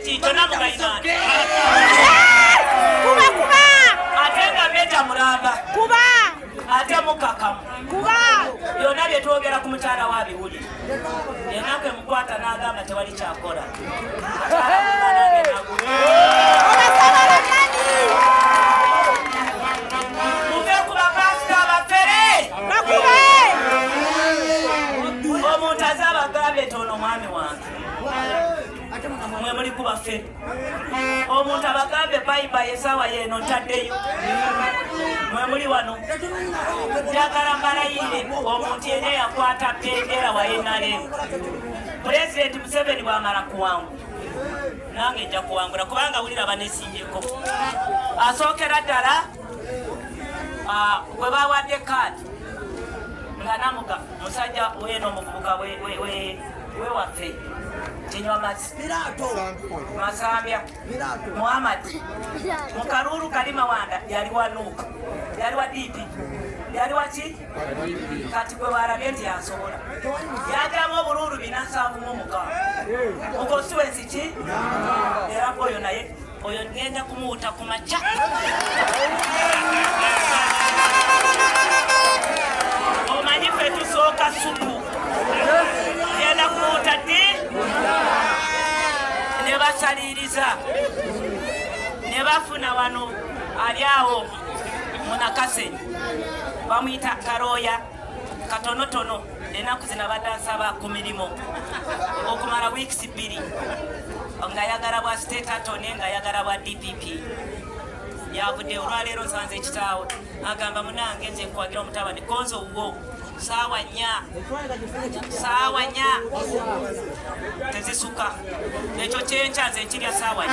Chitona mugainani. Kuba kuba. Atenga beta muramba. Kuba. Ate mukakamu. Kuba. Yona byetwogera ku mukyala wa biwuli. Yenakwe mukwata n'agamba tewali kyakora. Obasabala nani? Muve ku bapasita abafere. Bakube. Omuntu azaabagambye tono mwami wange. Mwe muli ku bafere. Omuntu abagambe bayiba esaawa yeeno ntaddeyo. Mwe muli wano. Njagala mbalayire omuntu yenna yakwata bendera wa NRM. Pulezidenti Museveni bw'amala kuwangula. Nange nja kuwangula kubanga wulira banesinjeko. Asookera ddala bwe bawadde kaadi nga namuga musajja weeno omuvubuka wewaffe kinywa mazzi Masambya Muhammad Mukaruuru Kalima Wanda yali wa Nuuka yali wa DP yali wa ki kati gwe walabye nti yasobola yajamu obululu 475 mukonstituensi ki era oyo naye oyo ngenda kumuwuta ku makya omanyi ffe tusooka supu ngenda kumuwuta ddi ne basaliriza ne bafuna wano ali awo Munakaseni bamuyita Karoya katonotono ennaku zino abadde asaba ku mirimu okumala wiikisi 2 nga yagala bwa state attorney nga yagala bwa DPP yavudde olwaleero nsanze ekitaawe agamba munange nze nkwagira omutabani konzo wo saawa 4 tezisuka ekyo kyenkya nze nkirya saawa 4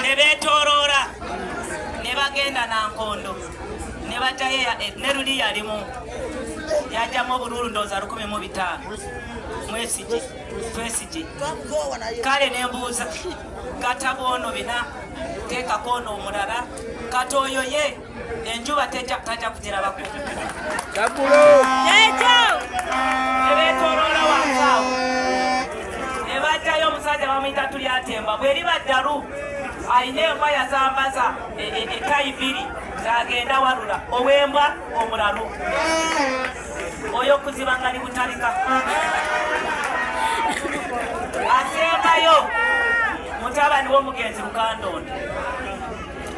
ne beetooloola ne bagenda Nankondo ne bajjayo ne luli yalimu yajjamu obululu ndowooza 15 mwesigi kale ne mbuuza gatabo ono bina teekako ono omulala kati oyo ye enjuba tajja kugirabako ne beetooloola wankaawo ne bajjayo omusajja bamuyita Tulyatemba bweri baddalu alina embwa yazambaza etayi 2 zagenda walula ow'embwa omulalu oyo kuziba nga libutalika asembayo mutabani w'omugenzi Lukandonda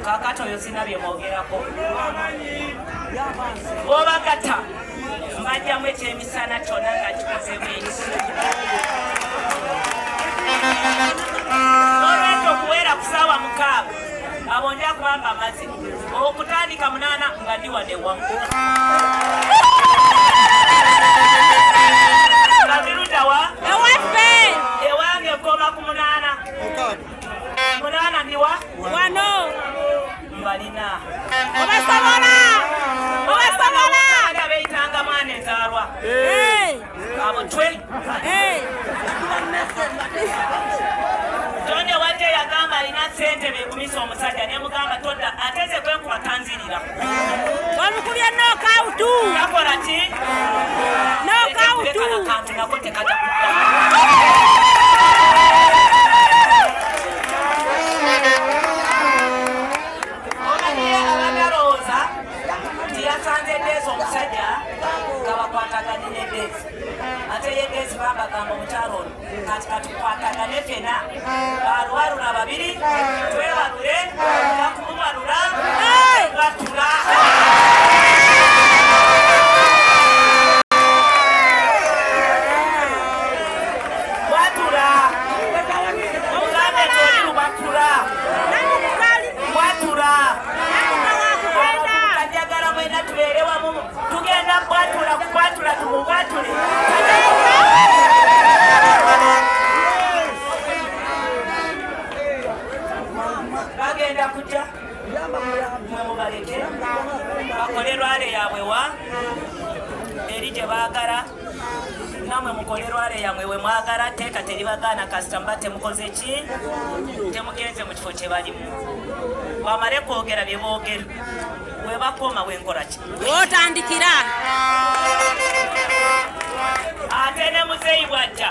kakati oyo sina bye mwogerako obagata mbajjamu ekyemisana kyonna nga kikoze bweki olwento okuwera ku ssaawa 6 abo nja kubamba amazzi okutandika 8 nga ndi wadde wamu Kabirudawa Ewaffe. Ewange koma ku 8 ndiwa Wano. Mbalina Obasobola. Ada beitanga mwana enzalwa abo twe Tonde wate yagamba alina sente bekumisa omusajja ne mugamba tonda ateze kwenkuba tanzirira Wamukubya nokautu. Yakola ki? Nokautu. Kantu nako tekajja kudda. Omanye abagalooza nti yasanze Deezi omusajja nga bakwataganye ne Deezi ate ye Deezi bambagamba omukyalo ono kati katukwatagane fena balwalula 2 twewalule nakumubalula batula bagenda kujja mwemubaleke bakole lwale yabwe wa eri gye baagala namwe mukole lwale yamwe we mwagala teeka teribagaana kasita mba temukoze ki temugenze mu kifo kye balimu bamale kwogera bye boogera we bakoma wenkola ki Otandikira. ate ne muzeeyi bw'ajja